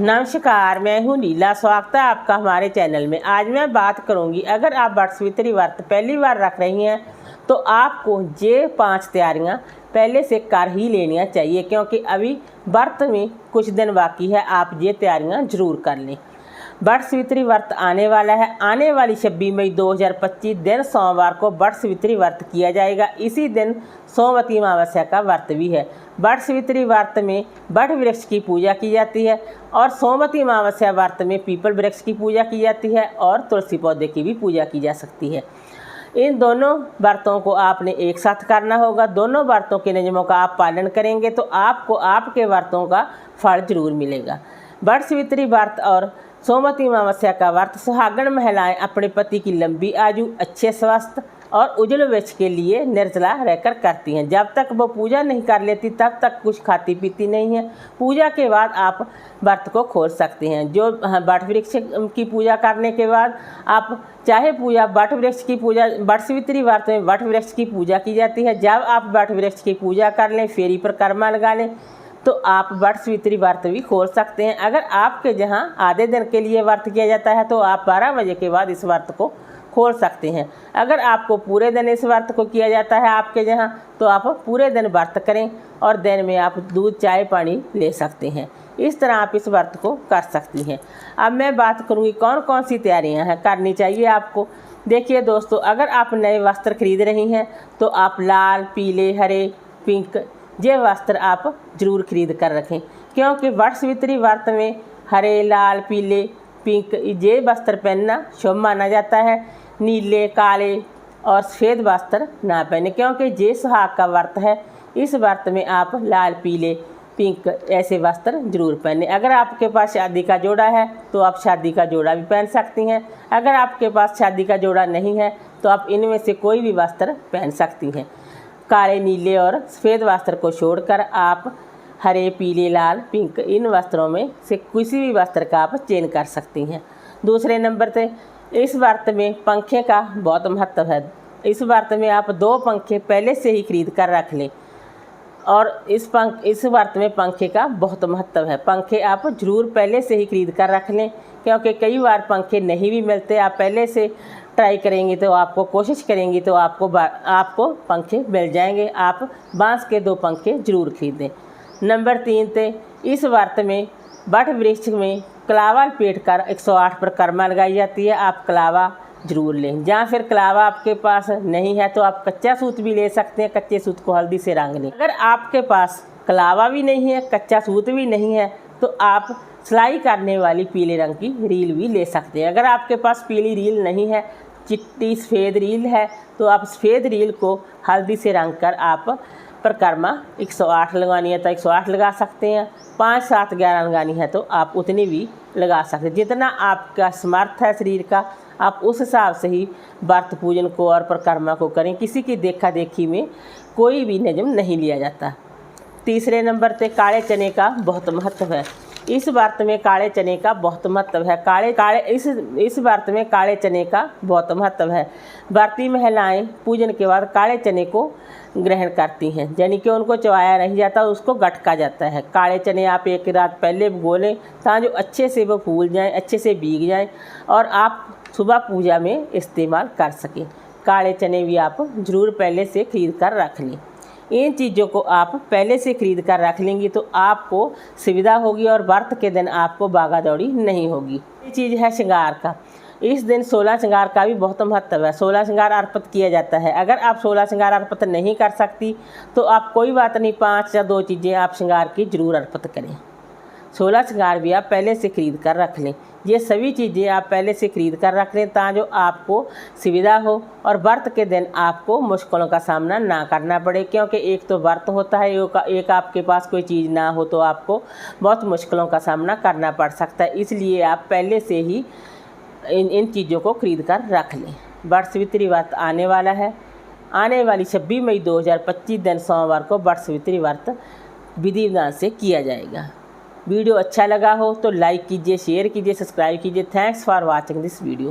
नमस्कार, मैं हूँ नीला। स्वागत है आपका हमारे चैनल में। आज मैं बात करूँगी, अगर आप वटसवित्री व्रत पहली बार रख रही हैं तो आपको ये 5 तैयारियाँ पहले से कर ही लेनी चाहिए, क्योंकि अभी व्रत में कुछ दिन बाकी है। आप ये तैयारियाँ ज़रूर कर लें। वटसवित्री व्रत आने वाला है। आने वाली 26 मई 2025 दिन सोमवार को वटसवित्री व्रत किया जाएगा। इसी दिन सोमवती अमावस्या का व्रत भी है। वटसवित्री व्रत में वट वृक्ष की पूजा की जाती है और सोमवती अमावस्या व्रत में पीपल वृक्ष की पूजा की जाती है और तुलसी पौधे की भी पूजा की जा सकती है। इन दोनों व्रतों को आपने एक साथ करना होगा। दोनों व्रतों के नियमों का आप पालन करेंगे तो आपको आपके व्रतों का फल जरूर मिलेगा। वटसवित्री व्रत और सोमवती अमावस्या का व्रत सुहागन महिलाएं अपने पति की लंबी आयु, अच्छे स्वास्थ्य और उज्ज्वल भविष्य के लिए निर्जला रहकर करती हैं। जब तक वो पूजा नहीं कर लेती तब तक कुछ खाती पीती नहीं है। पूजा के बाद आप व्रत को खोल सकते हैं। जो वट वृक्ष की पूजा करने के बाद आप चाहे पूजा वट वृक्ष की पूजा, वटसवित्री व्रत में वट वृक्ष की पूजा की जाती है। जब आप वट वृक्ष की पूजा कर लें, फेरी परिक्रमा लगा लें, तो आप वटसवित्री व्रत भी खोल सकते हैं। अगर आपके जहां आधे दिन के लिए व्रत किया जाता है तो आप 12 बजे के बाद इस व्रत को खोल सकते हैं। अगर आपको पूरे दिन इस व्रत को किया जाता है आपके जहां, तो आप पूरे दिन व्रत करें और दिन में आप दूध, चाय, पानी ले सकते हैं। इस तरह आप इस व्रत को कर सकती हैं। अब मैं बात करूँगी कौन कौन सी तैयारियाँ हैं करनी चाहिए आपको। देखिए दोस्तों, अगर आप नए वस्त्र खरीद रही हैं तो आप लाल, पीले, हरे, पिंक ये वस्त्र आप जरूर खरीद कर रखें, क्योंकि वटसवित्री व्रत में हरे, लाल, पीले, पिंक ये वस्त्र पहनना शुभ माना जाता है। नीले, काले और सफ़ेद वस्त्र ना पहने, क्योंकि ये सुहाग का व्रत है। इस व्रत में आप लाल, पीले, पिंक ऐसे वस्त्र जरूर पहने। अगर आपके पास शादी का जोड़ा है तो आप शादी का जोड़ा भी पहन सकती हैं। अगर आपके पास शादी का जोड़ा नहीं है तो आप इनमें से कोई भी वस्त्र पहन सकती हैं। काले, नीले और सफ़ेद वस्त्र को छोड़कर आप हरे, पीले, लाल, पिंक इन वस्त्रों में से किसी भी वस्त्र का आप चयन कर सकती हैं। दूसरे नंबर पे इस व्रत में पंखे का बहुत महत्व है। इस व्रत में आप 2 पंखे पहले से ही खरीद कर रख लें और इस व्रत में पंखे का बहुत महत्व है। पंखे आप जरूर पहले से ही खरीद कर रख लें, क्योंकि कई बार पंखे नहीं भी मिलते। आप पहले से ट्राई करेंगी तो आपको कोशिश करेंगी तो आपको पंखे मिल जाएंगे। आप बांस के 2 पंखे जरूर खरीदें। नंबर 3 पे इस व्रत में वट वृक्ष में कलावा लपेट कर 108 परिक्रमा लगाई जाती है। आप कलावा जरूर लें, या फिर कलावा आपके पास नहीं है तो आप कच्चा सूत भी ले सकते हैं। कच्चे सूत को हल्दी से रंग लें। अगर आपके पास कलावा भी नहीं है, कच्चा सूत भी नहीं है, तो आप सिलाई करने वाली पीले रंग की रील भी ले सकते हैं। अगर आपके पास पीली रील नहीं है, चिट्टी सफ़ेद रील है, तो आप सफ़ेद रील को हल्दी से रंग कर आप परिक्रमा 108 लगानी है तो 108 लगा सकते हैं। 5, 7, 11 लगानी है तो आप उतनी भी लगा सकते हैं। जितना आपका समर्थ है शरीर का, आप उस हिसाब से ही व्रत पूजन को और परिक्रमा को करें। किसी की देखा देखी में कोई भी नियम नहीं लिया जाता। तीसरे नंबर पे काले चने का बहुत महत्व है। इस व्रत में काले चने का बहुत महत्व है। इस व्रत में काले चने का बहुत महत्व है। व्रती महिलाएं पूजन के बाद काले चने को ग्रहण करती हैं, यानी कि उनको चबाया नहीं जाता, उसको गटका जाता है। काले चने आप एक रात पहले भिगो लें ताकि जो अच्छे से वो फूल जाएं, अच्छे से भीग जाएं और आप सुबह पूजा में इस्तेमाल कर सकें। काले चने भी आप ज़रूर पहले से खरीद कर रख लें। इन चीज़ों को आप पहले से खरीद कर रख लेंगी तो आपको सुविधा होगी और व्रत के दिन आपको भागा दौड़ी नहीं होगी। ये चीज़ है श्रृंगार का। इस दिन 16 श्रृंगार का भी बहुत महत्व है। 16 श्रृंगार अर्पित किया जाता है। अगर आप 16 श्रृंगार अर्पित नहीं कर सकती तो आप कोई बात नहीं, 5 या 2 चीज़ें आप श्रृंगार की जरूर अर्पित करें। 16 श्रृंगार भी आप पहले से खरीद कर रख लें। ये सभी चीज़ें आप पहले से खरीद कर रख लें ताकि जो आपको सुविधा हो और व्रत के दिन आपको मुश्किलों का सामना ना करना पड़े, क्योंकि एक तो व्रत होता है, एक आपके पास कोई चीज़ ना हो तो आपको बहुत मुश्किलों का सामना करना पड़ सकता है। इसलिए आप पहले से ही इन चीज़ों को खरीद कर रख लें। वटसवित्री व्रत आने वाला है। आने वाली 26 मई 2025 दिन सोमवार को वटसवित्री व्रत विधि विधान से किया जाएगा। वीडियो अच्छा लगा हो तो लाइक कीजिए, शेयर कीजिए, सब्सक्राइब कीजिए। Thanks for watching this video.